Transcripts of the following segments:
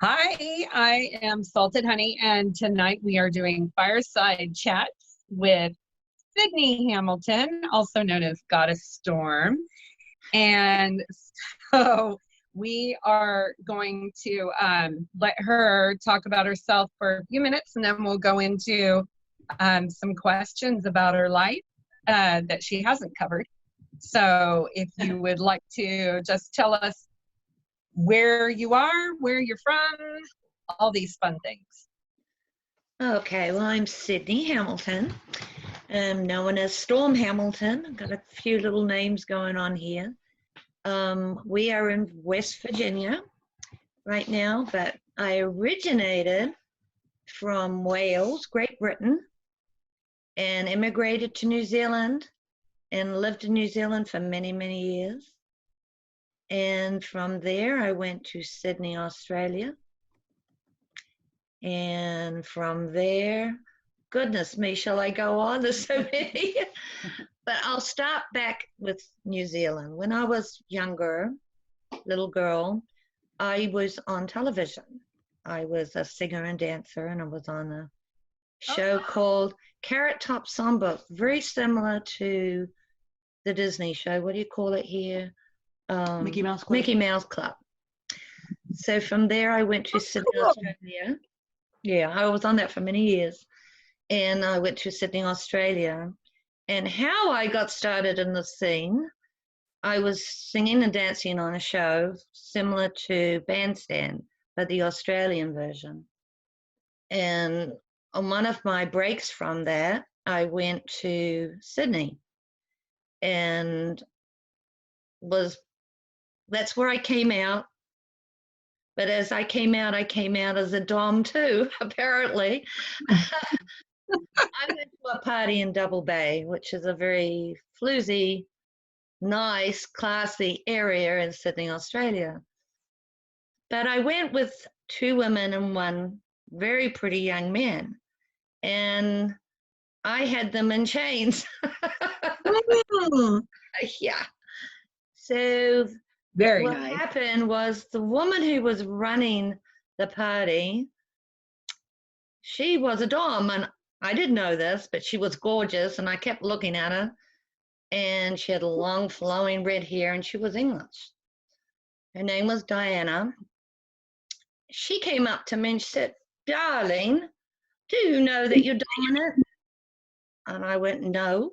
Hi, I am Salted Honey, and tonight we are doing Fireside Chats with SIdney Hamilton, also known as Goddess Storm. And so we are going to let her talk about herself for a few minutes, and then we'll go into some questions about her life that she hasn't covered. So if you would like to just tell us where you are, where you're from, all these fun things. Okay, well, I'm SIdney Hamilton. I'm known as Storm Hamilton. Got a few little names going on here. We are in West Virginia right now, but I originated from Wales, Great Britain, and immigrated to New Zealand and lived in New Zealand for many, many years. And from there, I went to Sydney, Australia. And from there, goodness me, shall I go on? There's so many. But I'll start back with New Zealand. When I was younger, little girl, I was on television. I was a singer and dancer, and I was on a show called Carrot Top Songbook, very similar to the Disney show. What do you call it here? Mickey Mouse Club. Mickey Mouse Club. So from there, I went to Sydney, Australia. Yeah, I was on that for many years. And I went to Sydney, Australia. And how I got started in the scene, I was singing and dancing on a show similar to Bandstand, but the Australian version. And on one of my breaks from that, I went to Sydney. And that's where I came out. But as I came out as a dom too, apparently. I went to a party in Double Bay, which is a very floozy, nice, classy area in Sydney, Australia. But I went with two women and one very pretty young man. And I had them in chains. Yeah. So what happened was the woman who was running the party, she was a dom, and I didn't know this, but she was gorgeous, and I kept looking at her, and she had long flowing red hair, and she was English. Her name was Diana. She came up to me and she said, "Darling, do you know that you're dominant?" And I went, "No."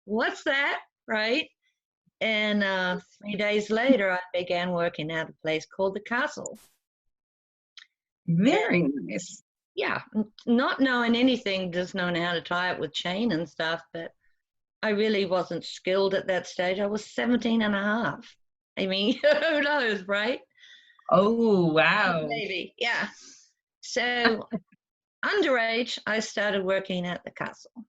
What's that? Right? And 3 days later, I began working at a place called the Castle. Very nice. Yeah, not knowing anything, just knowing how to tie it with chain and stuff, but I really wasn't skilled at that stage. I was 17 and a half. I mean, who knows, right? Oh, wow. Maybe, yeah. So underage, I started working at the Castle.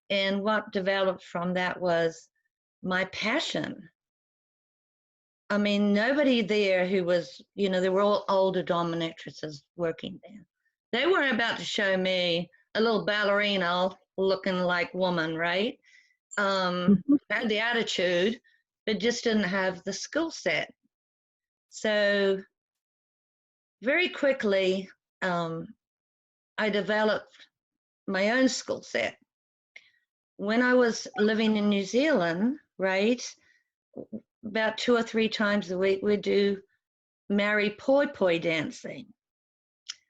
And what developed from that was my passion. I mean, nobody there who was, they were all older dominatrixes working there. They weren't about to show me a little ballerina looking like woman, right? Had the attitude, but just didn't have the skill set. So very quickly, I developed my own skill set. When I was living in New Zealand, right, about 2 or 3 times a week, we'd do Maori poi poi dancing,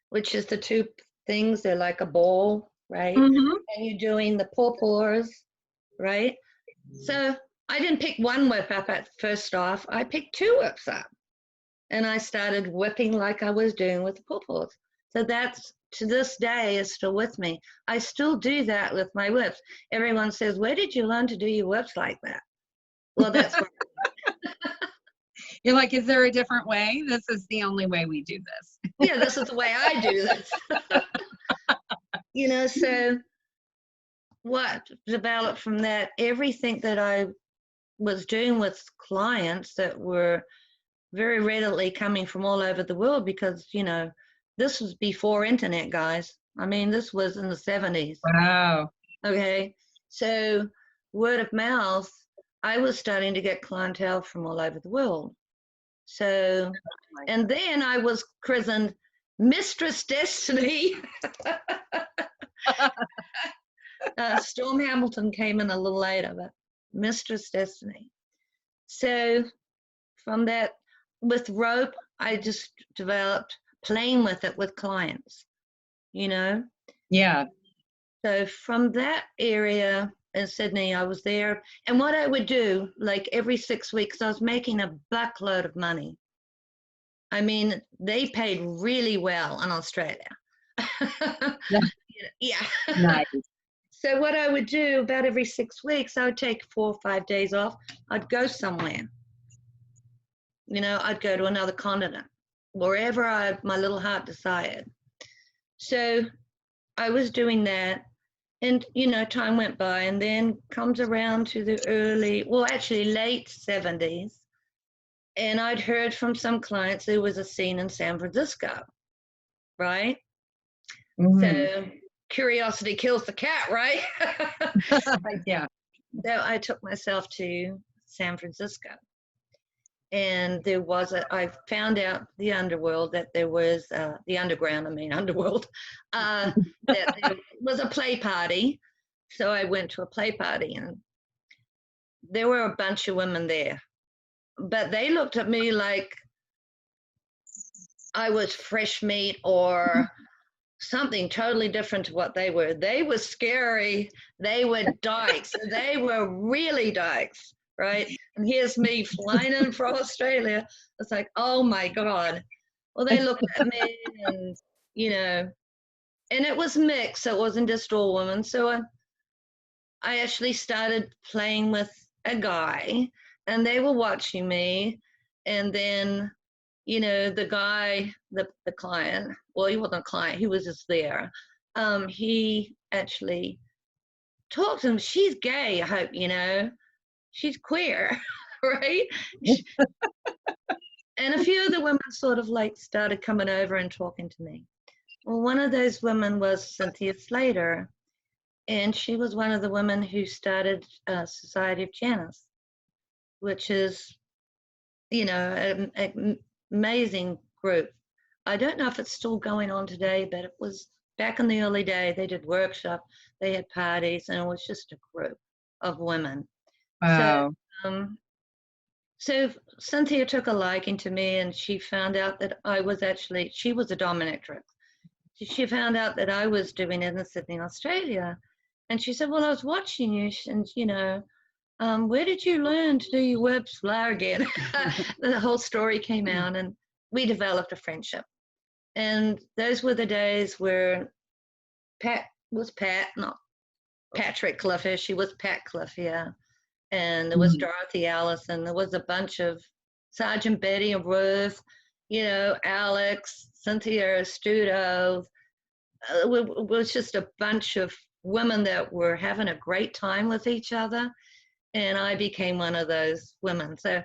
which is the two things. They're like a ball, right? Mm-hmm. And you're doing the pawpaws, right? So I didn't pick one whip up at first off. I picked 2 whips up. And I started whipping like I was doing with the pawpaws. So that's, to this day, is still with me. I still do that with my whips. Everyone says, "Where did you learn to do your whips like that?" Well, that's what You're like, is there a different way? This is the only way we do this. Yeah, this is the way I do this. So what developed from that, everything that I was doing with clients that were very readily coming from all over the world, because, this was before internet, guys. I mean, this was in the 70s. Wow. Okay. So word of mouth I was starting to get clientele from all over the world. So, and then I was christened Mistress Destiny. Storm Hamilton came in a little later, but Mistress Destiny. So from that, with rope, I just developed playing with it with clients, you know? Yeah. So from that area in Sydney, I was there. And what I would do, like every 6 weeks, I was making a buckload of money. I mean, they paid really well in Australia. Yeah. Nice. So what I would do about every 6 weeks, I would take 4 or 5 days off. I'd go somewhere. You know, I'd go to another continent, wherever my little heart desired. So I was doing that. And, you know, time went by, and then comes around to the late 70s. And I'd heard from some clients there was a scene in San Francisco, right? Mm-hmm. So curiosity kills the cat, right? Yeah. So I took myself to San Francisco. And I found out the underworld, that there was, underworld, that there was a play party. So I went to a play party, and there were a bunch of women there. But they looked at me like I was fresh meat or something totally different to what they were. They were scary. They were dykes. They were really dykes, right? And here's me flying in from Australia. It's like, oh my God. Well, they looked at me and, you know, and it was mixed. So it wasn't just all women. So I actually started playing with a guy, and they were watching me. And then, you know, the guy, the client, well, he wasn't a client, he was just there. He actually talked to him. She's gay, I hope, you know. She's queer, right? And a few of the women sort of like started coming over and talking to me. Well, one of those women was Cynthia Slater, and she was one of the women who started Society of Janice, which is, you know, an amazing group. I don't know if it's still going on today, but it was back in the early day. They did workshops, they had parties, and it was just a group of women. Wow. So Cynthia took a liking to me, and she found out that she was a dominatrix. She found out that I was doing it in Sydney, Australia. And she said, well, I was watching you, and, you know, where did you learn to do your web flower again? The whole story came out, and we developed a friendship. And those were the days where not Patrick Clifford, she was Pat Clifford. And there was Dorothy Allison. There was a bunch of Sergeant Betty and Ruth, you know, Alexcynthia Estudios. It was just a bunch of women that were having a great time with each other. And I became one of those women. So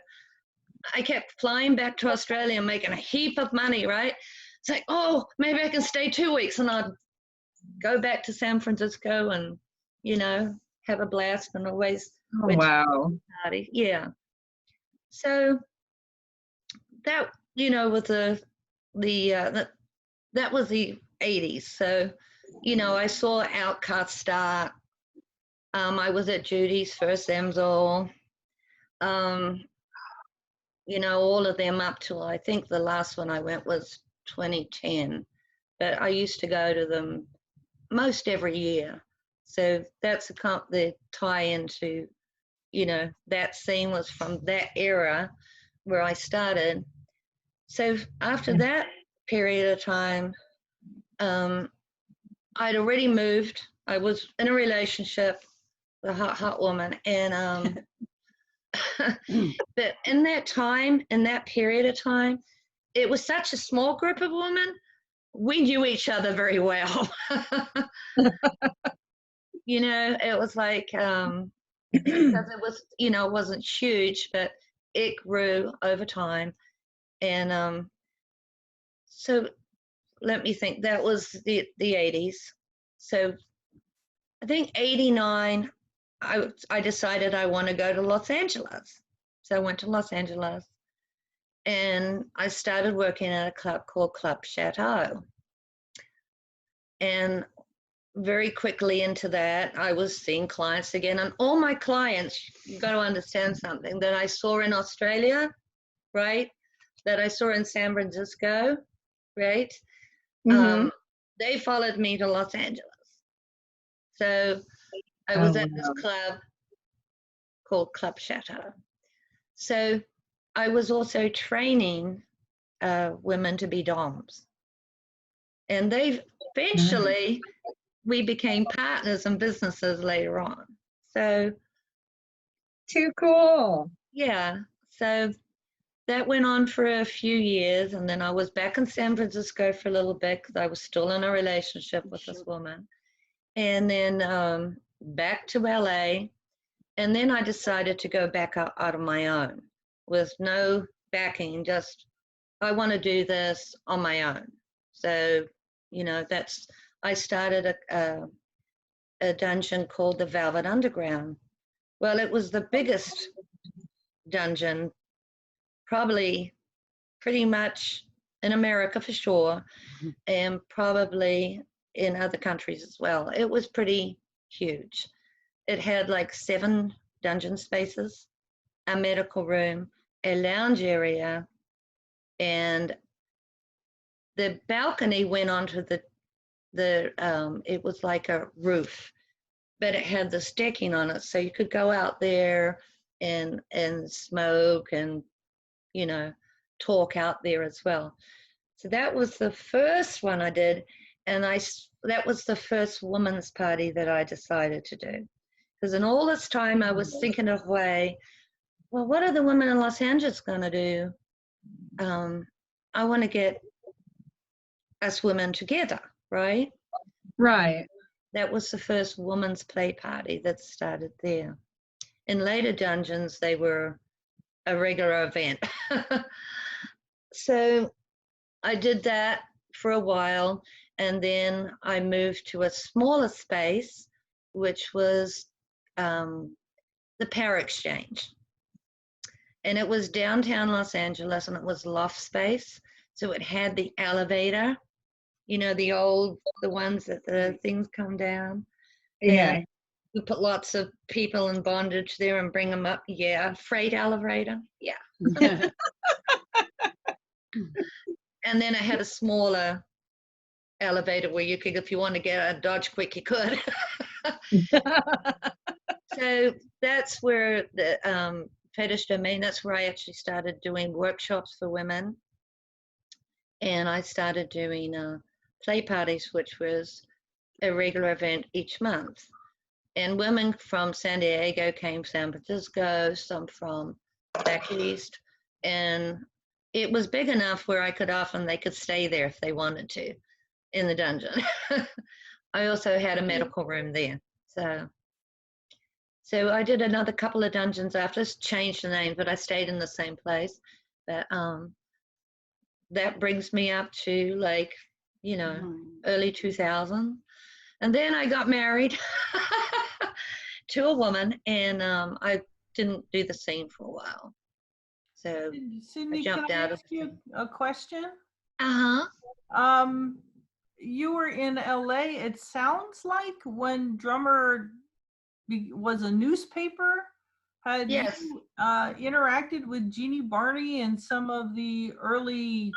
I kept flying back to Australia and making a heap of money, right? It's like, oh, maybe I can stay 2 weeks, and I'd go back to San Francisco and, you know, have a blast, and always Oh, wow. party. Yeah. So that, you know, with that was the 80s. So, you know, I saw Outcast start. I was at Judy's first Amsel. You know, all of them up till I think the last one I went was 2010. But I used to go to them most every year. So that's the tie into, you know, that scene was from that era where I started. So after that period of time, I'd already moved. I was in a relationship with a hot woman. And but in that period of time, it was such a small group of women. We knew each other very well. You know, it was like, because it was, you know, it wasn't huge, but it grew over time. And so let me think, that was the 80s. So I think 89, I decided I want to go to Los Angeles. So I went to Los Angeles and I started working at a club called Club Chateau. And very quickly into that, I was seeing clients again. And all my clients, you've got to understand something, that I saw in Australia, right? That I saw in San Francisco, right? They followed me to Los Angeles. So I was at this club called Club Chateau. So I was also training women to be doms. And they eventually, we became partners in businesses later on. So. Too cool. Yeah. So that went on for a few years. And then I was back in San Francisco for a little bit because I was still in a relationship with this woman. And then back to LA. And then I decided to go back out on my own with no backing, just I want to do this on my own. So, you know, I started a dungeon called the Velvet Underground. Well, it was the biggest dungeon, probably pretty much in America for sure, and probably in other countries as well. It was pretty huge. It had like 7 dungeon spaces, a medical room, a lounge area, and the balcony went onto it was like a roof, but it had the decking on it, so you could go out there and smoke and, you know, talk out there as well. So that was the first one I did, and that was the first women's party that I decided to do. Because in all this time I was thinking of way, well, what are the women in Los Angeles going to do? I want to get us women together, right? Right. That was the first women's play party that started there. In later dungeons, they were a regular event. So I did that for a while, and then I moved to a smaller space, which was the Power Exchange. And it was downtown Los Angeles, and it was loft space. So it had the elevator, you know, the ones that the things come down. Yeah. And we put lots of people in bondage there and bring them up. Yeah. Freight elevator. Yeah. And then I had a smaller elevator where you could, if you want to get a Dodge quick, you could. So that's where the fetish domain, that's where I actually started doing workshops for women. And I started doing play parties, which was a regular event each month. And women from San Diego came, San Francisco, some from back east. And it was big enough where they could stay there if they wanted to in the dungeon. I also had a medical room there. So I did another couple of dungeons after, changed the name, but I stayed in the same place. But that brings me up to like, you know, early 2000. And then I got married to a woman, and I didn't do the scene for a while. So Sidney, I jumped can I out ask you a question? Uh-huh. You were in LA. It sounds like when Drummer was a newspaper, had Yes. you interacted with Jeannie Barney and some of the early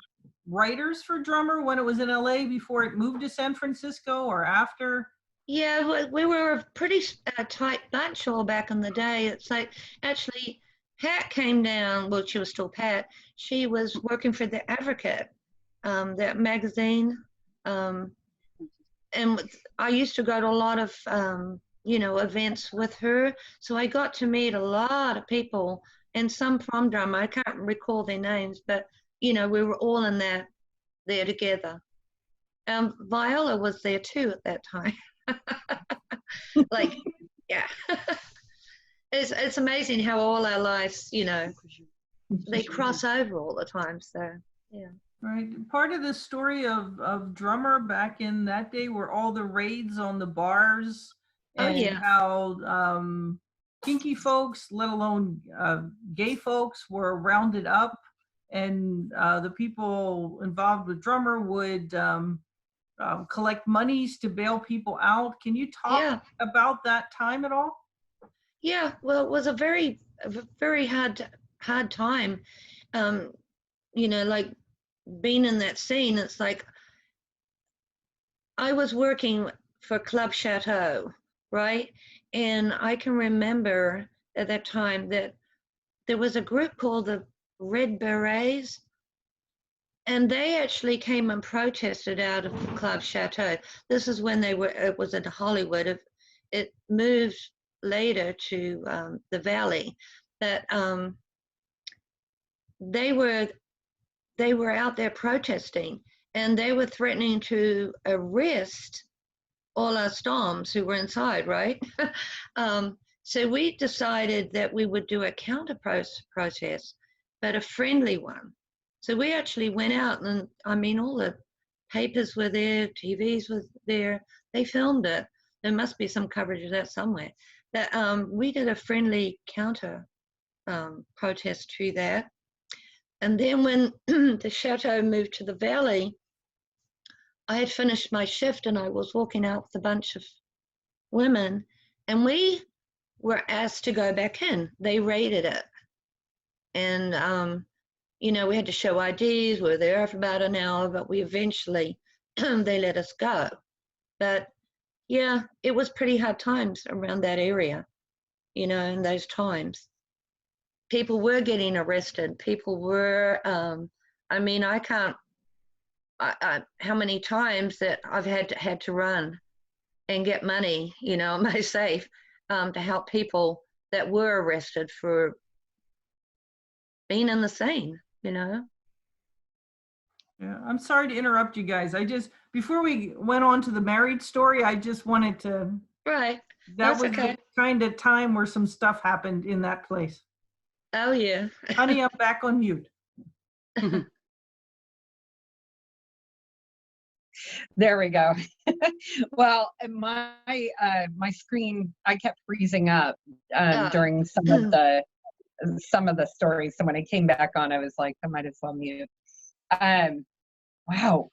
writers for Drummer when it was in LA before it moved to San Francisco or after? Yeah, we were a pretty tight bunch all back in the day. It's like, actually, Pat came down, well, she was still Pat. She was working for The Advocate, that magazine. And I used to go to a lot of, you know, events with her. So I got to meet a lot of people, and some from Drummer. I can't recall their names, but, you know, we were all in there together. Viola was there too at that time. Like, yeah. It's amazing how all our lives, you know, they cross over all the time. So, yeah. Right. Part of the story of Drummer back in that day were all the raids on the bars Oh, and yeah. how kinky folks, let alone gay folks, were rounded up, and the people involved with Drummer would collect monies to bail people out. Can you talk about that time at all? Yeah, well, it was a very hard time. You know, like being in that scene, it's like I was working for Club Chateau, right? And I can remember at that time that there was a group called the Red Berets, and they actually came and protested out of Club Chateau. This is when it was in Hollywood. It moved later to the Valley, but they were out there protesting, and they were threatening to arrest all our storms who were inside, right? So we decided that we would do a counter protest, but a friendly one. So we actually went out, and I mean, all the papers were there, TVs were there, they filmed it. There must be some coverage of that somewhere. But we did a friendly counter protest to that. And then when the Chateau moved to the Valley, I had finished my shift and I was walking out with a bunch of women, and we were asked to go back in. They raided it. And, you know, we had to show IDs. We were there for about an hour, but we eventually, they let us go. But yeah, it was pretty hard times around that area, you know, in those times. People were getting arrested. People were, I mean, I can't, how many times that I've had to run and get money, you know, on my safe to help people that were arrested for being in the scene, you know. Yeah, I'm sorry to interrupt you guys. Before we went on to the married story, I just wanted to. Right. That That's was okay. the kind of time where some stuff happened in that place. Oh, yeah. Honey, I'm back on mute. There we go. Well, my screen, I kept freezing up during some of the stories. So when I came back on, I was like, I might as well mute. Wow,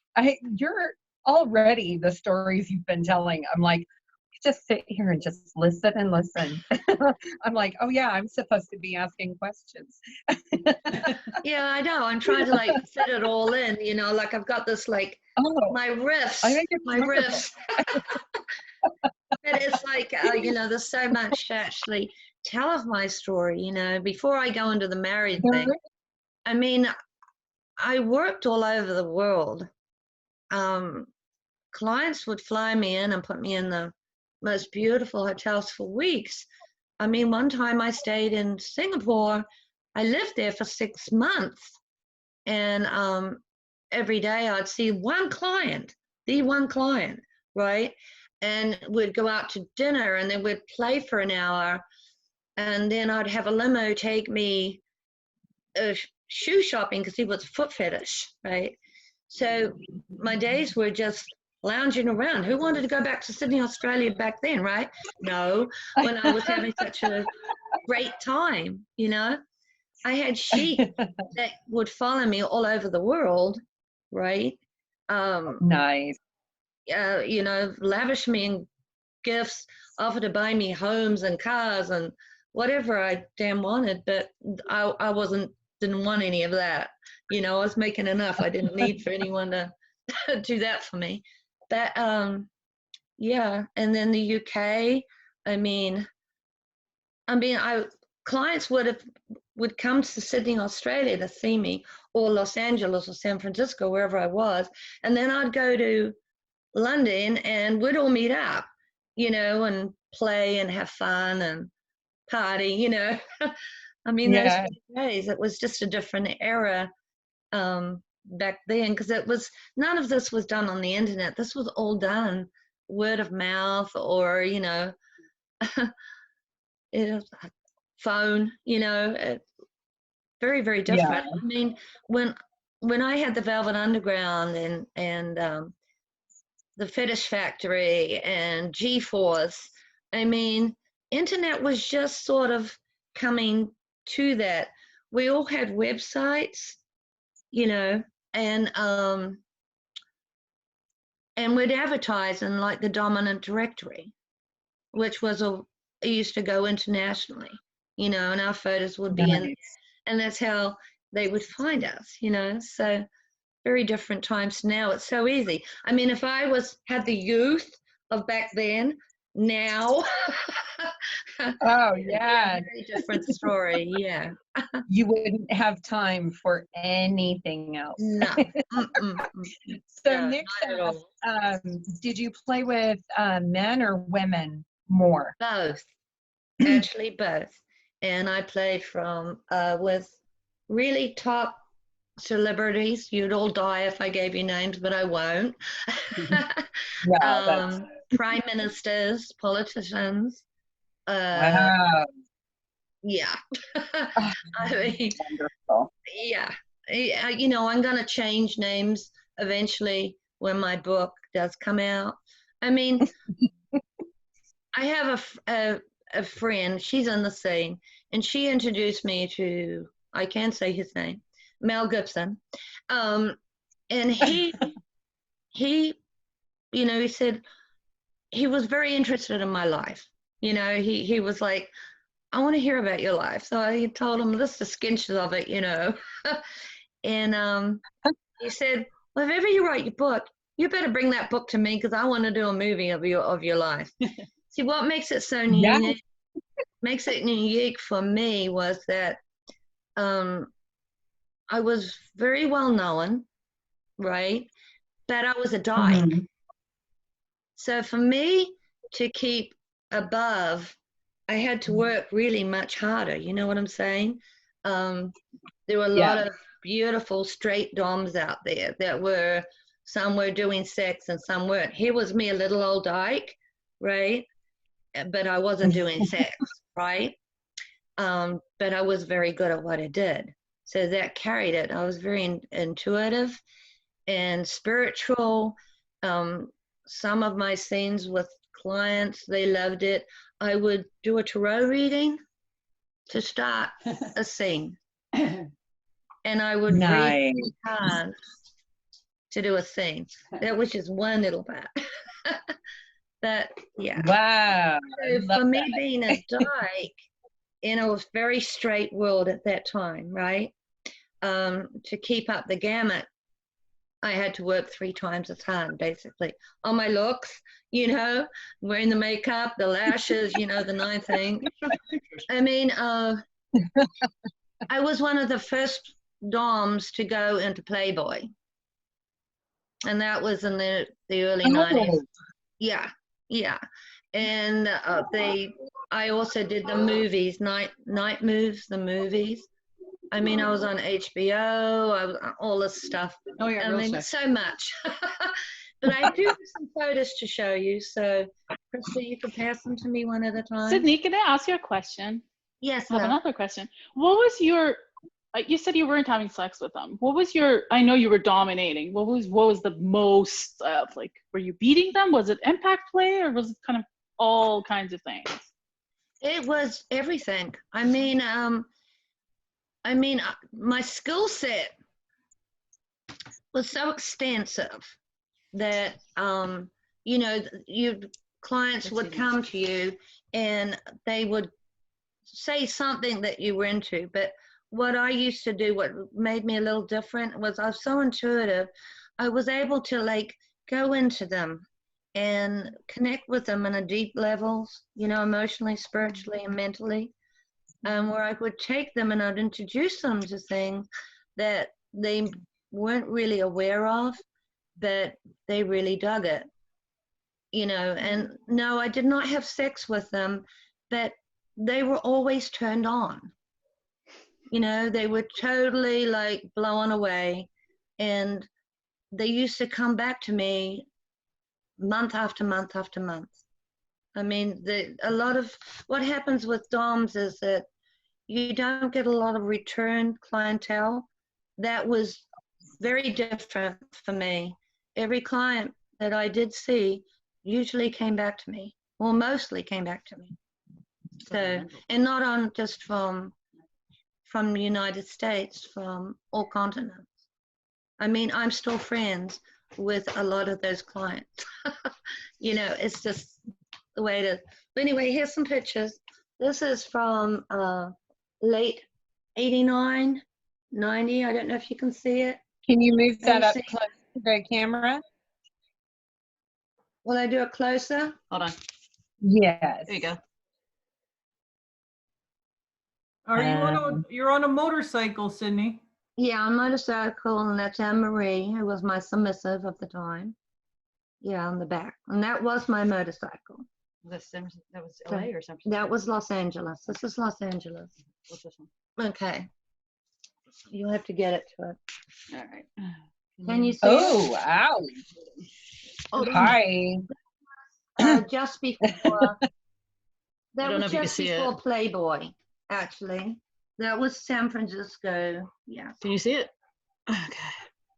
you're already the stories you've been telling. I'm like, just sit here and just listen and listen. I'm like, oh yeah, I'm supposed to be asking questions. Yeah, I know. I'm trying to like fit it all in, you know, like I've got this like my riffs. I think it's wonderful. Riffs. But it's like, you know, there's so much to actually tell of my story, you know, before I go into the married thing. I mean, I worked all over the world. Clients would fly me in and put me in the most beautiful hotels for weeks. I mean, one time I stayed in Singapore. I lived there for 6 months. And every day I'd see one client, the one client, right? And we'd go out to dinner and then we'd play for an hour. And then I'd have a limo take me shoe shopping because he was a foot fetish, right? So my days were just lounging around. Who wanted to go back to Sydney, Australia back then, right? No, when I was having such a great time, you know? I had sheep that would follow me all over the world, right? Nice. You know, lavish me in gifts, offer to buy me homes and cars and whatever I damn wanted, but I didn't want any of that. You know, I was making enough. I didn't need for anyone to do that for me. But yeah, and then the UK, clients would come to Sydney, Australia to see me, or Los Angeles or San Francisco, wherever I was, and then I'd go to London and we'd all meet up, you know, and play and have fun and party, you know. I mean, those days, it was just a different era back then, because none of this was done on the internet. This was all done word of mouth, or, you know, phone, you know, very, very different. Yeah. I mean, when I had the Velvet Underground and the Fetish Factory and G-Force, I mean, internet was just sort of coming to that. We all had websites, you know, and we'd advertise in like the dominant directory, which was it used to go internationally, you know, and our photos would be in, and that's how they would find us, you know. So very different times now. It's so easy. I mean, if I had the youth of back then, now, Oh yeah, very different story. Yeah, you wouldn't have time for anything else. no. So No, Nick not at says, did you play with men or women more? Both, actually both. And I played with really top celebrities. You'd all die if I gave you names, but I won't. Wow, Prime ministers, politicians. wow. Yeah. I mean, Wonderful. yeah. You know, I'm going to change names eventually when my book does come out. I mean, I have a friend, she's in the scene, and she introduced me to, I can't say his name, Mel Gibson. And he, you know, he said he was very interested in my life. You know, he was like, I want to hear about your life. So I told him just the sketches of it, you know. And he said, well, if ever you write your book, you better bring that book to me because I want to do a movie of your life. See, what makes it so unique, makes it unique for me was that I was very well known, right? But I was a dyke. Mm-hmm. So for me to keep above, I had to work really much harder. You know what I'm saying? There were a lot of beautiful straight doms out there that some were doing sex and some weren't. Here was me, a little old dyke, right? But I wasn't doing sex, right? But I was very good at what I did. So that carried it. I was very intuitive and spiritual. Some of my scenes with clients, they loved it. I would do a tarot reading to start a scene. And I would read cards to do a scene. That was just one little part. But yeah. Wow. So for me being a dyke in a very straight world at that time, right? To keep up the gamut, I had to work 3 times as hard, basically, on my looks, you know, wearing the makeup, the lashes, you know, the 9 thing. I mean, I was one of the first doms to go into Playboy. And that was in the early 90s. Yeah, yeah. And I also did the movies, Night Moves, the movies. I mean, I was on HBO, I was all this stuff. Oh yeah, I mean, so much. But I do have some photos to show you. So, Krista, you can pass them to me one at a time. Sidney, can I ask you a question? Yes. I have another question. What was your? You said you weren't having sex with them. What was your? I know you were dominating. What was the most like? Were you beating them? Was it impact play, or was it kind of all kinds of things? It was everything. I mean, my skill set was so extensive that, you know, clients would come to you and they would say something that you were into. But what I used to do, what made me a little different, was I was so intuitive. I was able to like go into them and connect with them on a deep level, you know, emotionally, spiritually, and mentally. Where I would take them and I'd introduce them to things that they weren't really aware of, but they really dug it, you know. And no, I did not have sex with them, but they were always turned on. You know, they were totally like blown away, and they used to come back to me month after month after month. I mean, a lot of what happens with DOMs is that you don't get a lot of return clientele. That was very different for me. Every client that I did see usually came back to me. well, mostly came back to me. So, and not on just from the United States, from all continents. I mean, I'm still friends with a lot of those clients. You know, it's just the way it is. But anyway, here's some pictures. This is from late 89, 90. I don't know if you can see it. Can you move Can you that up see? close to the camera? Will I do it closer? Hold on. Yes. There you go. Are you you're on a motorcycle, Sidney? Yeah, on motorcycle, and that's Anne Marie, who was my submissive of the time. Yeah, on the back. And that was my motorcycle. That was LA or something? That was Los Angeles. This is Los Angeles. What's this one? Okay. You'll have to get it to it. All right. Can you see Oh, wow. Oh, Hi. just before. I That don't know was if you can just see it. before Playboy, actually. That was San Francisco. Yeah. Can you see it? Okay.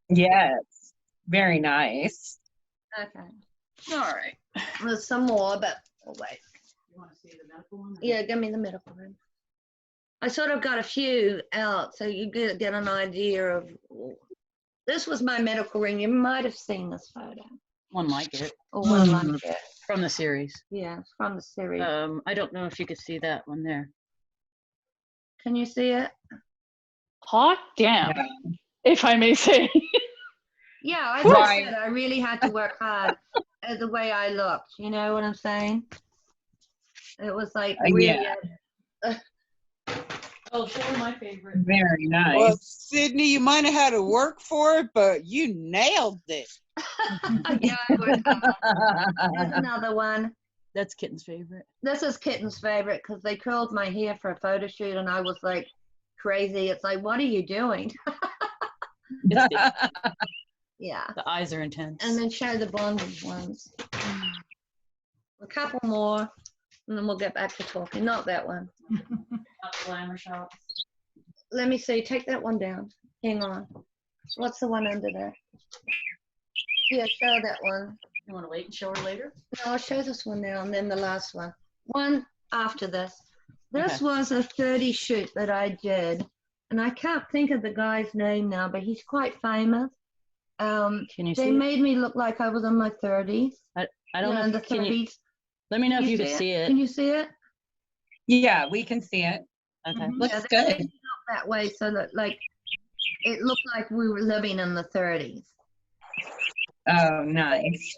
Yes. Very nice. Okay. All right. There's some more, but oh, wait. You want to see the medical one? Yeah, give me the medical one. I sort of got a few out so you get an idea of. This was my medical ring. You might have seen this photo. One like it Or one like it. from the series. Yeah, it's from the series. I don't know if you could see that one there. Can you see it? Hot damn, Yeah. if I may say. Yeah, as Right. I said, I really had to work hard at the way I looked. You know what I'm saying? It was like really. Yeah. Oh, sure, my favorite. Very nice. Well, Sidney, you might have had to work for it, but you nailed it. Yeah, I worked hard. There's another one. That's Kitten's favorite. This is Kitten's favorite because they curled my hair for a photo shoot and I was like crazy. It's like, what are you doing? It's the, Yeah. the eyes are intense. And then show the bondage ones. A couple more, and then we'll get back to talking. Not that one. Glamour shots. Let me see. Take that one down. Hang on. What's the one under there? Yeah, show that one. You want to wait and show her later? No, I'll show this one now, and then the last one. One after this. This Okay. was a 30 shoot that I did, and I can't think of the guy's name now, but he's quite famous. Can you They see? made me look like I was in my 30s. I don't know. In the If, can you 30s. let me know if Can you could see it? Can you see it? Yeah, we can see it. Okay. Looks Yeah, they good. made me look that way so that like it looked like we were living in the 30s. Oh, nice.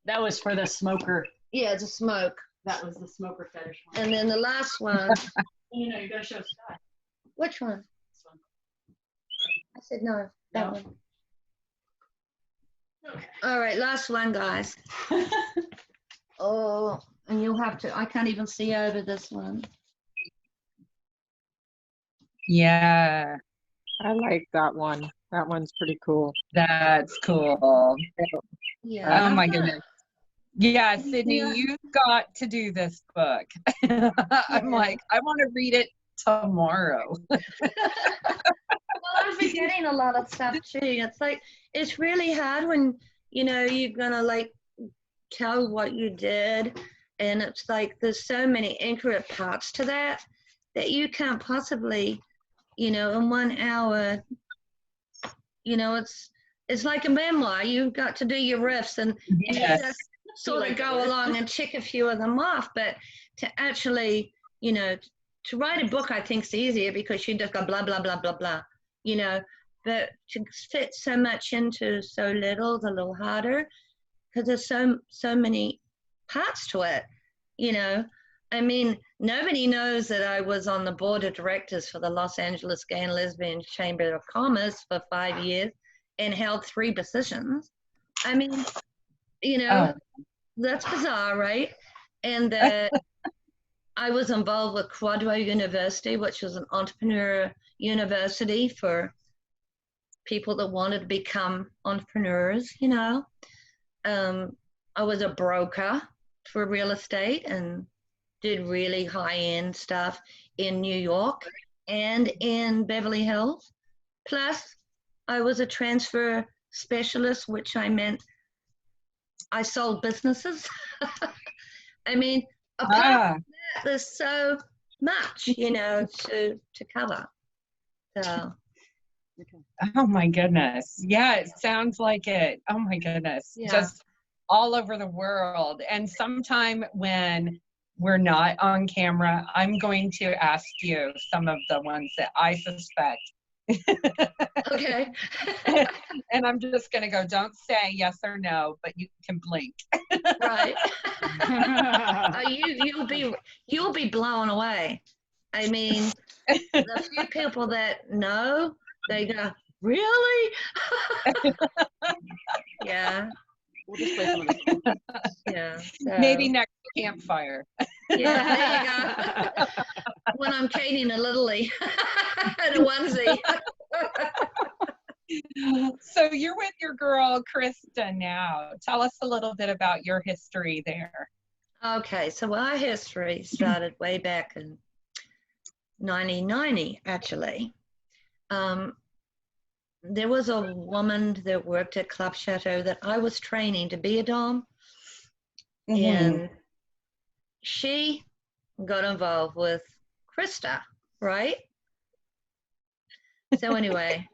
That was for the smoker. Yeah, the smoke. That was the smoker fetish one. And then the last one. You know, you gotta show Sky. Which one? This one. I said no. That No? one. Okay. All right, last one, guys. Oh, and you'll have to. I can't even see over this one. Yeah, I like that one. That one's pretty cool. that's cool. Yeah. Oh my I'm gonna- goodness. Yeah, Sidney, Yeah. you've got to do this book. I'm like, I want to read it tomorrow. Well, I'm forgetting a lot of stuff too. It's like it's really hard when you're gonna like tell what you did, and it's like there's so many intricate parts to that you can't possibly, in 1 hour. It's like a memoir. You've got to do your riffs and you Yes. just sort of go along and check a few of them off. But to actually, to write a book, I think is easier because you just go blah, blah, blah, blah, blah, but to fit so much into so little is a little harder because there's so many parts to it, I mean, nobody knows that I was on the board of directors for the Los Angeles Gay and Lesbian Chamber of Commerce for 5 years and held 3 positions. I mean, that's bizarre, right? And I was involved with Quadro University, which was an entrepreneur university for people that wanted to become entrepreneurs, I was a broker for real estate and did really high-end stuff in New York and in Beverly Hills. Plus, I was a transfer specialist, which I meant I sold businesses. I mean, apart Ah, there's so much, to cover. So oh my goodness. Yeah, it sounds like it. Oh my goodness. Yeah. Just all over the world. And sometime when we're not on camera, I'm going to ask you some of the ones that I suspect. okay. And I'm just going to go, don't say yes or no, but you can blink. Right. You'll be blown away. I mean, the few people that know, they go, really? Yeah. We'll just play some of this. Yeah. So, Maybe next campfire. Yeah, there you go. When I'm caning a Little League in a onesie. So you're with your girl, Krista, now. Tell us a little bit about your history there. Okay, so our history started way back in 1990, actually. There was a woman that worked at Club Chateau that I was training to be a dom, and she got involved with Krista, right? So anyway,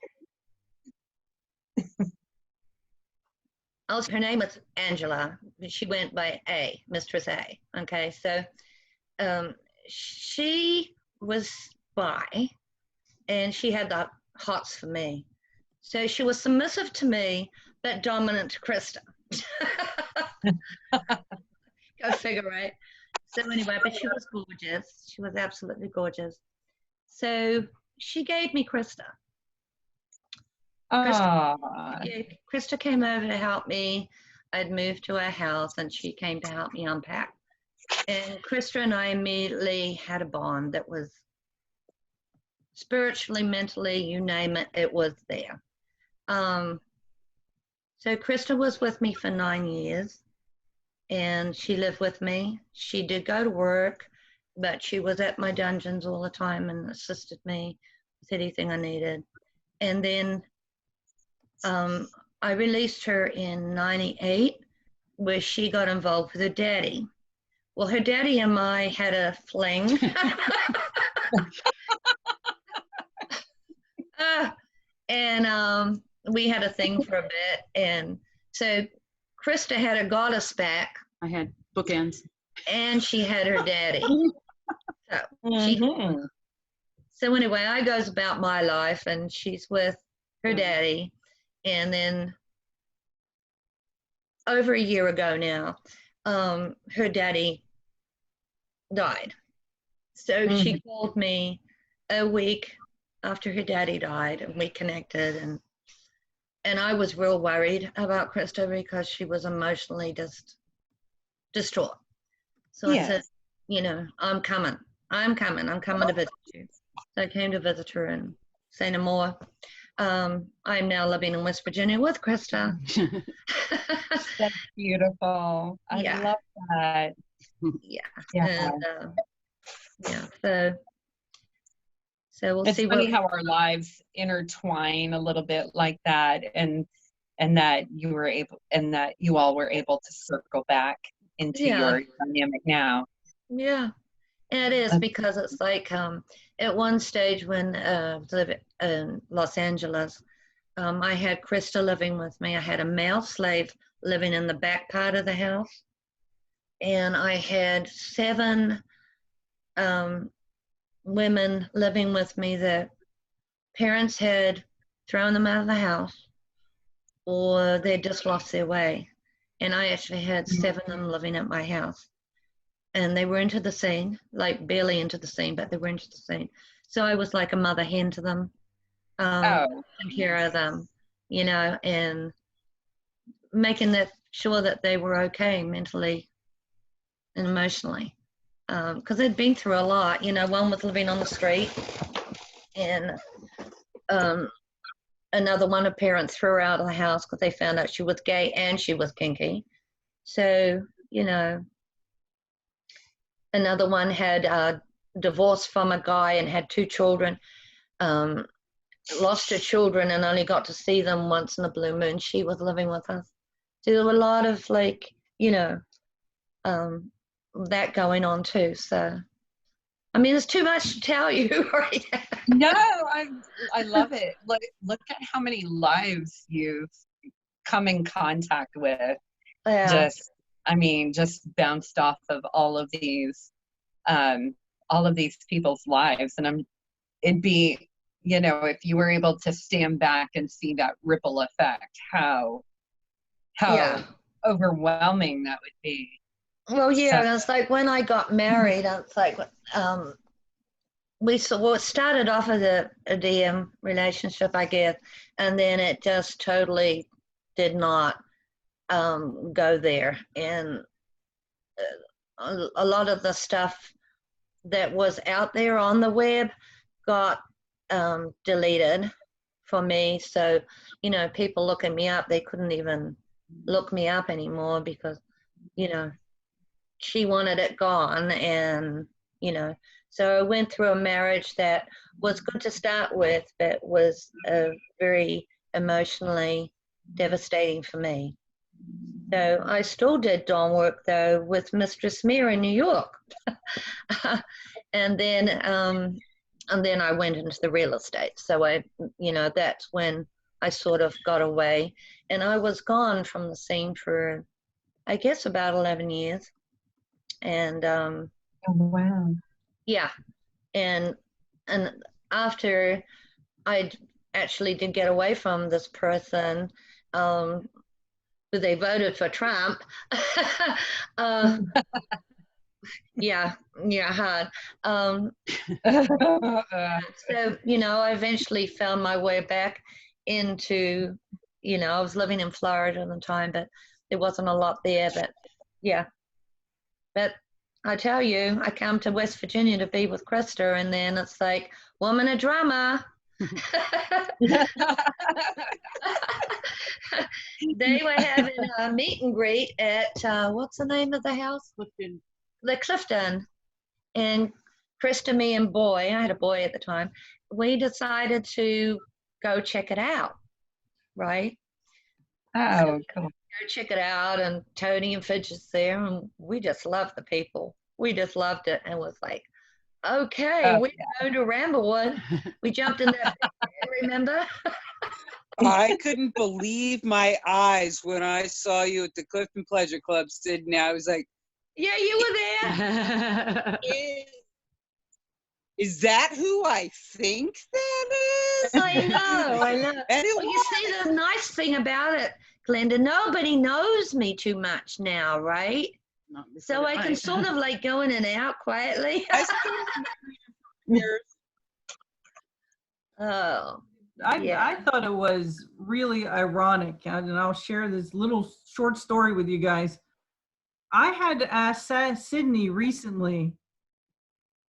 her name was Angela. She went by A, Mistress A. Okay, so she was bi, and she had the hots for me. So she was submissive to me, but dominant to Krista. Go figure, right? So anyway, but she was gorgeous. She was absolutely gorgeous. So she gave me Krista. Krista came over to help me. I'd moved to her house, and she came to help me unpack. And Krista and I immediately had a bond that was spiritually, mentally, you name it, it was there. So Krista was with me for 9 years, and she lived with me. She did go to work, but she was at my dungeons all the time and assisted me with anything I needed. And then I released her in 98, where she got involved with her daddy. Well, her daddy and I had a fling. And we had a thing for a bit. And so Krista had her goddess back. I had bookends. And she had her daddy. So anyway, I goes about my life, and she's with her daddy. And then over a year ago now, her daddy died. So she called me a week after her daddy died, and we connected, and I was real worried about Krista because she was emotionally just distraught. So I said, I'm coming to visit you. So I came to visit her and say no more. I'm now living in West Virginia with Krista. That's beautiful. I love that. Yeah. And so we'll see. It's funny how our lives intertwine a little bit like that, and that you were able, and that you all were able to circle back into your dynamic now. Yeah, and it is because it's like at one stage when I was living in Los Angeles, I had Krista living with me. I had a male slave living in the back part of the house, and I had 7 women living with me that parents had thrown them out of the house, or they just lost their way. And I actually had 7 of them living at my house. And they were into the scene, like barely into the scene, but they were into the scene. So I was like a mother hen to them, taking care of them, and making sure that they were okay mentally and emotionally. Because they'd been through a lot. One was living on the street, and another one, her parents threw her out of the house because they found out she was gay and she was kinky. So, another one had divorced from a guy and had 2 children, lost her children and only got to see them once in a blue moon. She was living with us. So there were a lot of that going on too. So, I mean, there's too much to tell you. Right? No, I love it. Look at how many lives you've come in contact with. Yeah. Just bounced off of all of these people's lives. And it'd be, if you were able to stand back and see that ripple effect, how overwhelming that would be. Well, yeah, and it's like when I got married, it's like we started off as a DM relationship, I guess, and then it just totally did not go there. And a lot of the stuff that was out there on the web got deleted for me. So, people looking me up, they couldn't even look me up anymore because, she wanted it gone. And, so I went through a marriage that was good to start with, but was very emotionally devastating for me. So I still did Dom work though with Mistress Mira in New York. and then I went into the real estate. So that's when I sort of got away, and I was gone from the scene for, I guess, about 11 years. And Oh, wow. Yeah. And after I actually did get away from this person, who they voted for Trump. Yeah, hard. So, I eventually found my way back into, I was living in Florida at the time, but there wasn't a lot there, but yeah. But I tell you, I come to West Virginia to be with Krista, and then it's like, woman of drama. They were having a meet and greet at, what's the name of the house? Clifton. The Clifton. And Krista, me, and Boy, I had a boy at the time, we decided to go check it out, right? Oh, cool. Go check it out, and Tony and Fidget's there, and we just loved the people. We just loved it, and was like, okay, we go to Ramblewood. We jumped in that bed, remember? I couldn't believe my eyes when I saw you at the Clifton Pleasure Club, Sidney. I was like, yeah, you were there. Is that who I think that is? I know. And well, you see, the nice thing about it, Glenda, nobody knows me too much now, right? So I can sort of like go in and out quietly. Oh. I thought it was really ironic, and I'll share this little short story with you guys. I had to ask Sidney recently,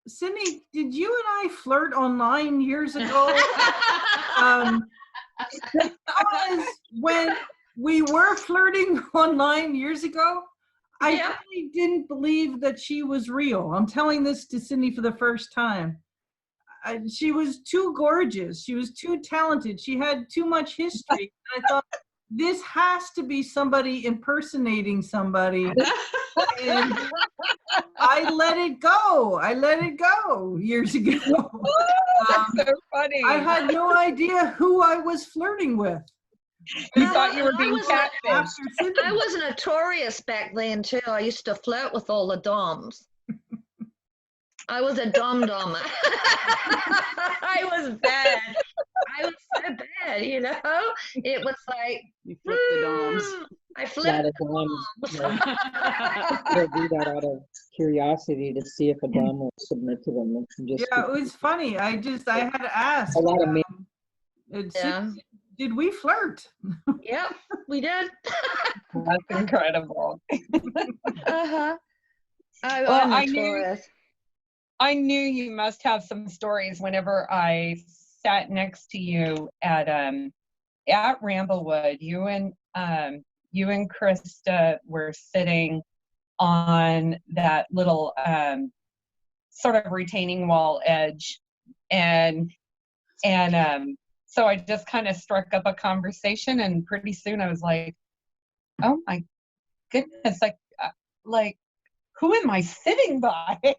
Sidney, did you and I flirt online years ago? Because when we were flirting online years ago, I really didn't believe that she was real. I'm telling this to Sidney for the first time. She was too gorgeous. She was too talented. She had too much history. I thought, this has to be somebody impersonating somebody. And I let it go years ago. That's so funny. I had no idea who I was flirting with. You thought you were being catfished. I was notorious back then too. I used to flirt with all the doms. I was a dom-dommer. I was bad. I was so bad, It was like, you flipped the doms. I flipped the doms. They do that out of curiosity to see if a dom will submit to them. It was funny. I had to ask. A lot of men. Did we flirt? Yep, we did. That's incredible. I knew you must have some stories whenever I sat next to you at Ramblewood. You and Krista were sitting on that little sort of retaining wall edge, and so I just kind of struck up a conversation, and pretty soon I was like, oh my goodness, like who am I sitting by? And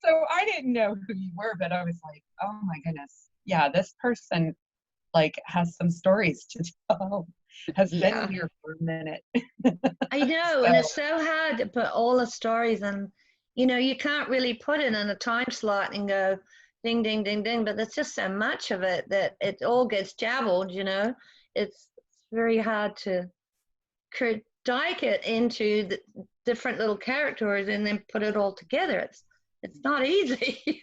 so I didn't know who you were, but I was like, oh my goodness. Yeah, this person like has some stories to tell, has been here for a minute. I know, and it's so hard to put all the stories in. You know, you can't really put it in a time slot and go ding, ding, ding, ding, but there's just so much of it that it all gets jabbled, you know. It's very hard to dike it into the different little characters and then put it all together. It's not easy.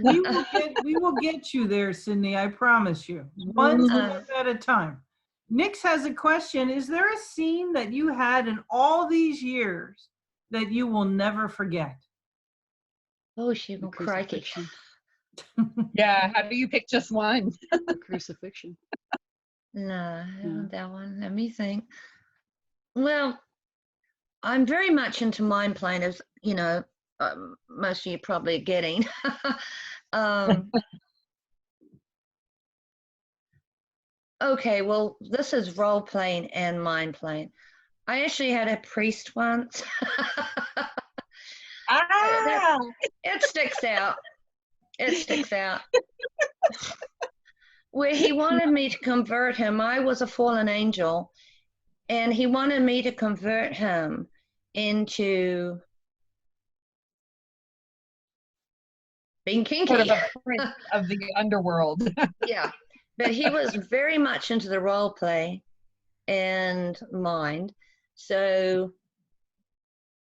We will get you there, Sidney. I promise you. One step at a time. Nix has a question. Is there a scene that you had in all these years that you will never forget? Oh, she will crikey. Yeah, how do you pick just one? Crucifixion. No, I haven't that one. Let me think. Well, I'm very much into mind playing, as you know, most of you probably are getting. Okay, well, this is role playing and mind playing. I actually had a priest once. It sticks out. It sticks out. Where he wanted me to convert him. I was a fallen angel, and he wanted me to convert him into being kinky. Sort of a prince of the underworld. Yeah, but he was very much into the role play and mind, so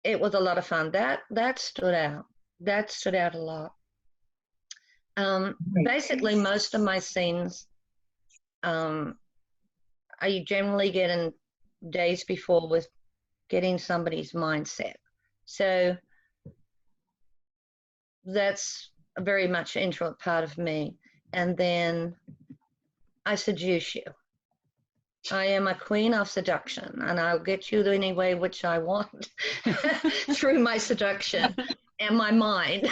it was a lot of fun. That stood out. That stood out a lot. Basically, most of my scenes, I generally get in days before with getting somebody's mindset. So that's a very much an integral part of me. And then I seduce you. I am a queen of seduction, and I'll get you any way which I want through my seduction and my mind.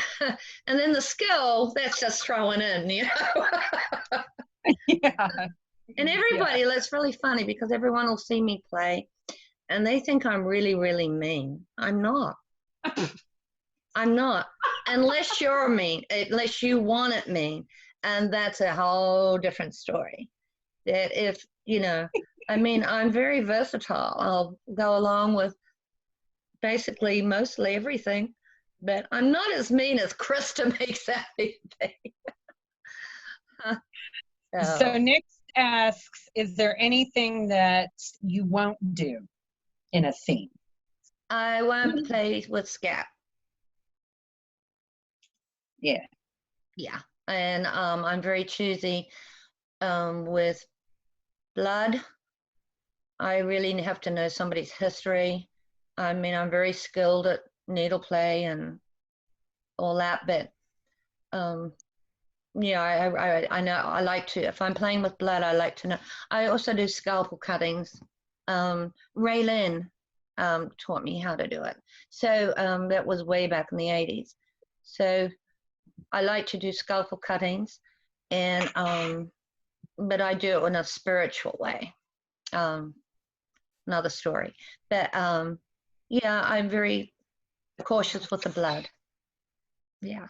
And then the skill, that's just throwing in, you know. Yeah. And everybody, it's really funny because everyone will see me play and they think I'm really, really mean. I'm not. I'm not. Unless you're mean, unless you want it mean. And that's a whole different story. That if, you know, I mean, I'm very versatile. I'll go along with basically mostly everything, but I'm not as mean as Krista makes out to be. So Nick asks, is there anything that you won't do in a scene? I won't play with scat. Yeah. Yeah. And I'm very choosy with blood. I really have to know somebody's history. I mean, I'm very skilled at needle play and all that, but yeah, I know I like to, if I'm playing with blood, I like to know. I also do scalpel cuttings. Ray Lynn taught me how to do it. So that was way back in the 80s. So I like to do scalpel cuttings, and but I do it in a spiritual way. Another story. But yeah, I'm very cautious with the blood. Yeah.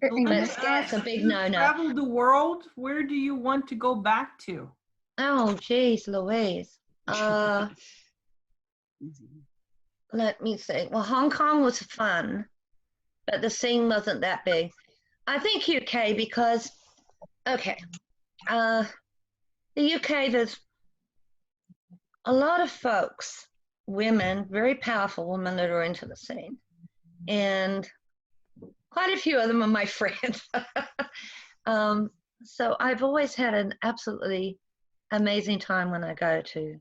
But scat's a big no-no. Travel the world. Where do you want to go back to? Oh, geez, Louise. Let me think. Well, Hong Kong was fun, but the scene wasn't that big. I think UK because, okay, the UK, there's a lot of folks, women, very powerful women that are into the scene. And quite a few of them are my friends. So I've always had an absolutely amazing time when I go to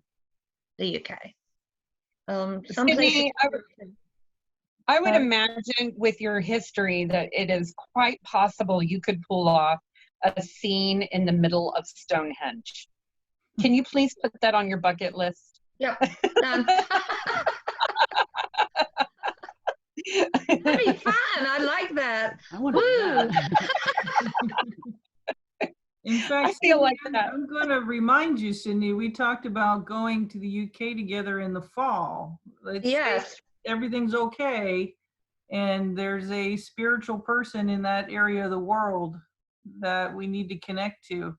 the UK. Sidney, I would imagine with your history that it is quite possible you could pull off a scene in the middle of Stonehenge. Can you please put that on your bucket list? Yep. That'd be fun. I like that. I want to do that. In fact, I feel like Sidney, that. I'm going to remind you, Sidney, we talked about going to the UK together in the fall. let's say Yes. everything's okay, and there's a spiritual person in that area of the world that we need to connect to.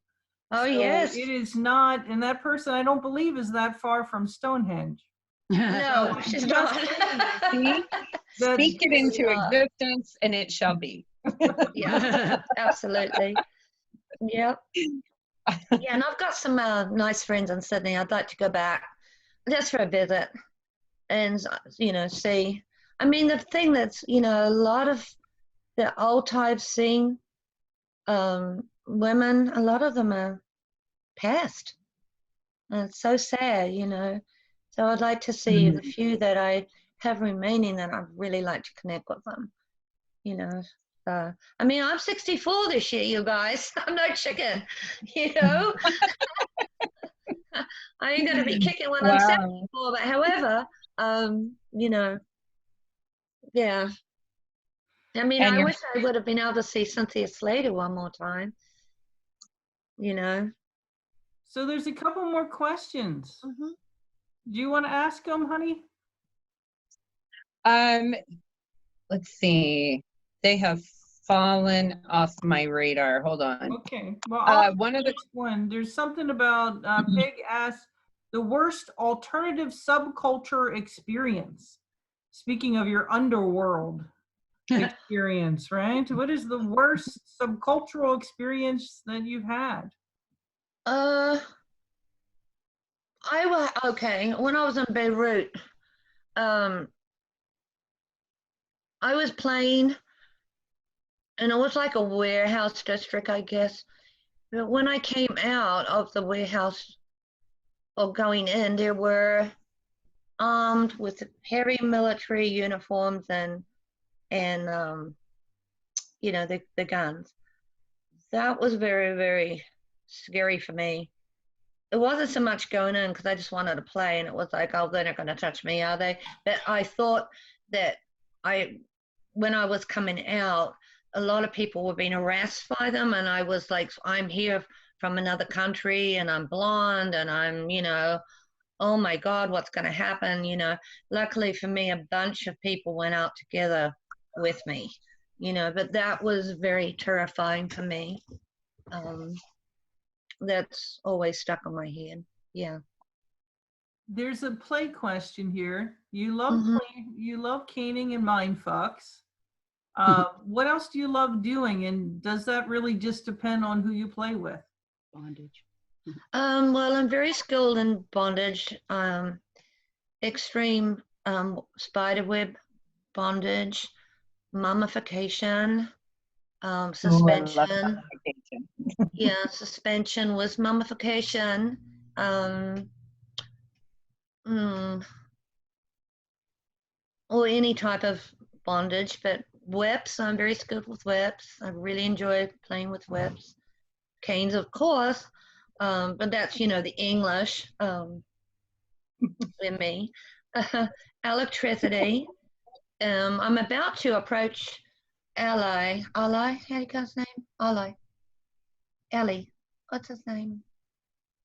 Oh, So yes. it is not, and that person I don't believe is that far from Stonehenge. No, she's not. See? That Speak it into not. existence and it shall be. Yeah, absolutely. Yep. Yeah, and I've got some nice friends in Sydney. I'd like to go back just for a visit and, see. I mean, the thing that's, a lot of the old types seeing women, a lot of them are passed. And it's so sad, So I'd like to see the few that I have remaining, that I'd really like to connect with them, I mean, I'm 64 this year, you guys. I'm no chicken, I ain't going to be kicking when I'm 74, but however, yeah. I mean, And I you're- wish I would have been able to see Cynthia Slater one more time, So there's a couple more questions. Mhm. Do you want to ask them, honey? Let's see. They have fallen off my radar. Hold on. Okay. Well, One of the one. There's something about Peg asked the worst alternative subculture experience. Speaking of your underworld experience, right? What is the worst subcultural experience that you've had? Okay, when I was in Beirut, I was playing, and it was like a warehouse district, I guess. But when I came out of the warehouse, or going in, there were armed with heavy military uniforms and the guns. That was very, very scary for me. It wasn't so much going in because I just wanted to play, and it was like, oh, they're not going to touch me, are they? But I thought that when I was coming out, a lot of people were being harassed by them, and I was like, I'm here from another country, and I'm blonde, and I'm, oh my God, what's going to happen? Luckily for me, a bunch of people went out together with me, but that was very terrifying for me. That's always stuck on my head. Yeah. There's a play question here. You love Mhm. playing, you love caning and mind fucks. What else do you love doing? And does that really just depend on who you play with? Bondage. Well, I'm very skilled in bondage, extreme spiderweb bondage, mummification, suspension. Yeah, suspension was mummification. Or any type of bondage, but whips, I'm very skilled with whips. I really enjoy playing with whips. Canes, of course, but that's, the English in me. Electricity. I'm about to approach Ally, how do you get his name? Ellie, what's his name?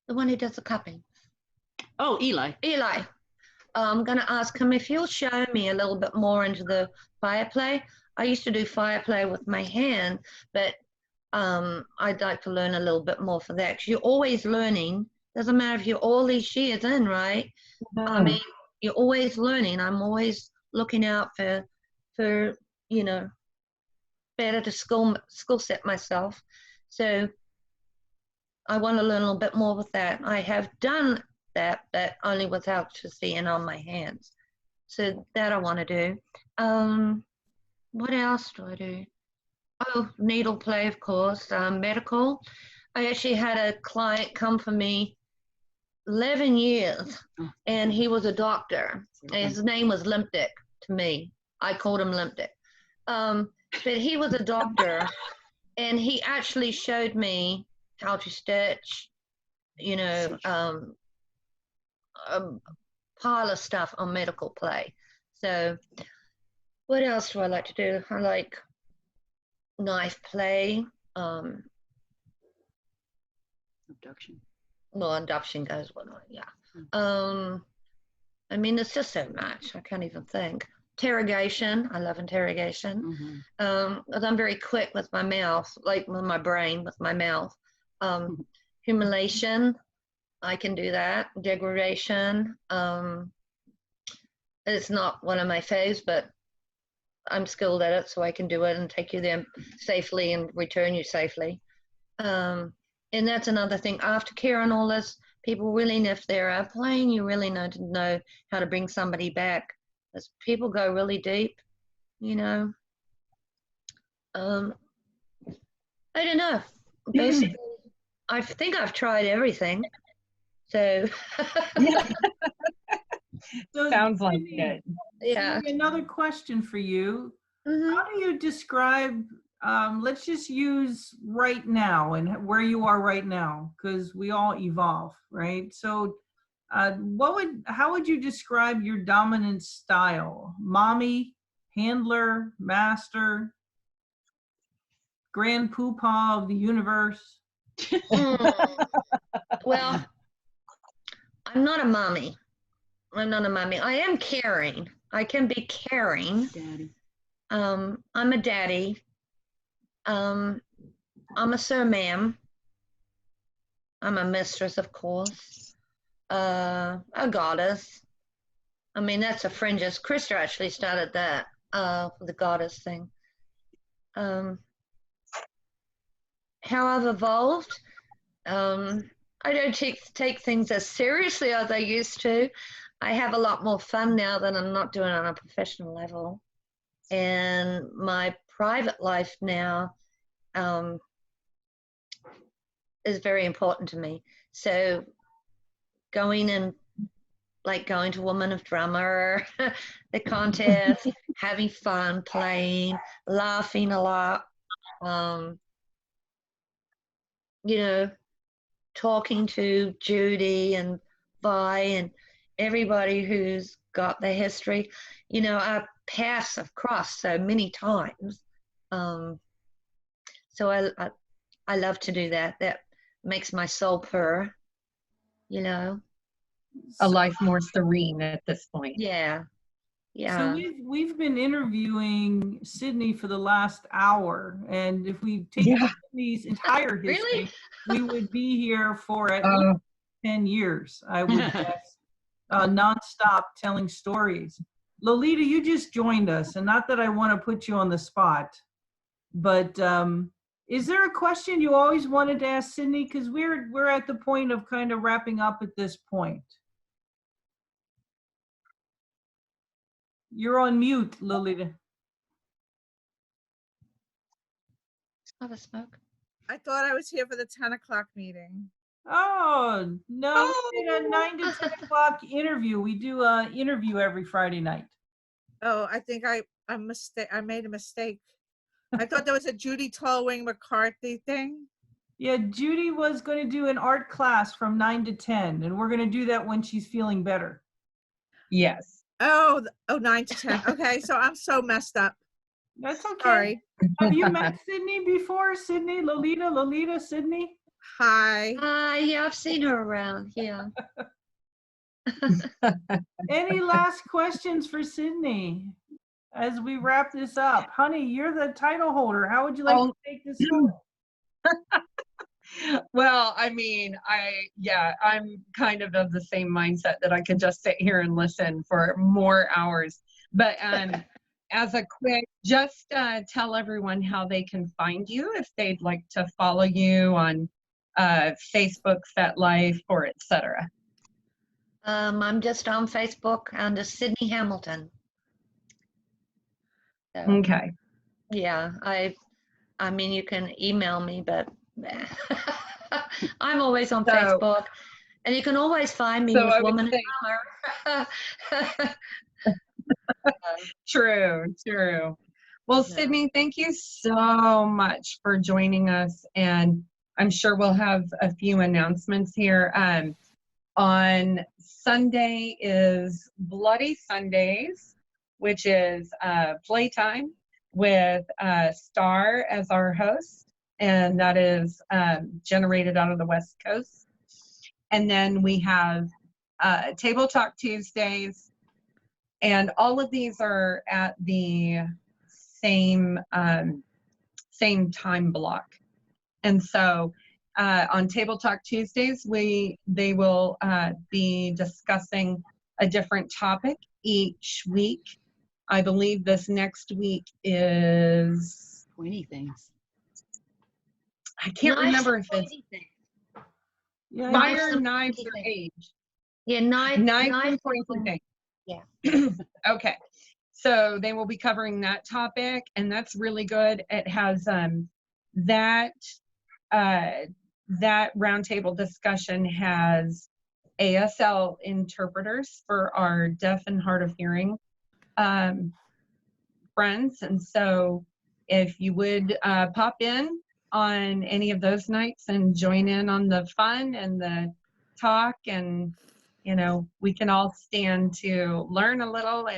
The one who does the cupping. Oh, Eli. Eli. I'm going to ask him if he'll show me a little bit more into the Fireplay. I used to do Fireplay with my hand, but I'd like to learn a little bit more for that, because you're always learning. Doesn't matter if you're all these years in, right? I mean, you're always learning. I'm always looking out for better to skill set myself. So I want to learn a little bit more with that. I have done that, but only without seeing on my hands. So that I want to do. What else do I do? Oh, needle play, of course. Medical. I actually had a client come for me 11 years, and he was a doctor. And his name was Limp Dick to me. I called him Limp Dick. But he was a doctor, and he actually showed me how to stitch, a pile of stuff on medical play. So what else do I like to do? I like knife play. Abduction. Well, abduction goes well, yeah. I mean, it's just so much. I can't even think. Interrogation. I love interrogation. Mhm. I'm very quick with my mouth, like with my brain, with my mouth. Humiliation. I can do that. Degradation. It's not one of my faves, but I'm skilled at it, so I can do it and take you there safely and return you safely. And that's another thing. Aftercare and all this, people really, if they're playing, you really need to know how to bring somebody back. As people go really deep, you know. I don't know. Basically, I think I've tried everything. So, So, Sounds like Sydney, it. yeah. Sydney, another question for you. Mhm. How do you describe, let's just use right now and where you are right now, because we all evolve, right? So how would you describe your dominant style? Mommy, handler, master, grand poobah of the universe? Well, I'm not a mommy. I'm not a mommy. I am caring. I can be caring. Daddy. I'm a daddy. I'm a sir, ma'am. I'm a mistress, of course. A goddess. I mean, that's a fringes. Krista actually started that, the goddess thing. How I've evolved, I don't take things as seriously as I used to. I have a lot more fun now that I'm not doing it on a professional level. And my private life now is very important to me. So going to Woman of Drummer, the contest, having fun, playing, laughing a lot, you know, talking to Judy and Vi and everybody who's got the history. You know, our paths have crossed so many times. So I love to do that. That makes my soul purr, you know. A life more serene at this point. Yeah. So Yeah. we've been interviewing Sydney for the last hour, and if we take Yeah. Sydney's entire history, Really? we would be here for at least 10 years, I would guess, nonstop telling stories. Lolita, you just joined us, and not that I want to put you on the spot, but is there a question you always wanted to ask Sydney? Because we're at the point of kind of wrapping up at this point. You're on mute, Lolita. Have a smoke. I thought I was here for the 10 o'clock meeting. Oh, no, we did a 9 to 10 o'clock interview. We do an interview every Friday night. Oh, I think I made a mistake. I thought there was a Judy Tallwing McCarthy thing. Yeah, Judy was going to do an art class from 9 to 10, and we're going to do that when she's feeling better. Yes. Oh, 9 to 10. Okay, so I'm so messed up. That's okay. Sorry. Have you met Sydney before? Sydney, Lolita, Sydney? Hi. Yeah, I've seen her around. Yeah. Any last questions for Sydney as we wrap this up? Honey, you're the title holder. How would you like to take this home? Well, I mean, I'm kind of the same mindset that I could just sit here and listen for more hours. But as a quick, just tell everyone how they can find you if they'd like to follow you on Facebook, FetLife, or etc. I'm just on Facebook under Sydney Hamilton. So, Okay. yeah, I mean, you can email me, but I'm always on Facebook, and you can always find me with Woman of Drummer. True. Well, Sydney, thank you so much for joining us, and I'm sure we'll have a few announcements here. On Sunday is Bloody Sundays, which is playtime with Star as our host, and that is generated out of the West Coast. And then we have Table Talk Tuesdays, and all of these are at the same same time block. And so on Table Talk Tuesdays, they will be discussing a different topic each week. I believe this next week is, Pointy things. I can't remember if it's Yeah, Fire, Knives, or Age. Yeah, knives and pointy things. Yeah. Okay. So they will be covering that topic, and that's really good. It has that roundtable discussion has ASL interpreters for our deaf and hard of hearing friends. And so if you would pop in on any of those nights and join in on the fun and the talk, and we can all stand to learn a little and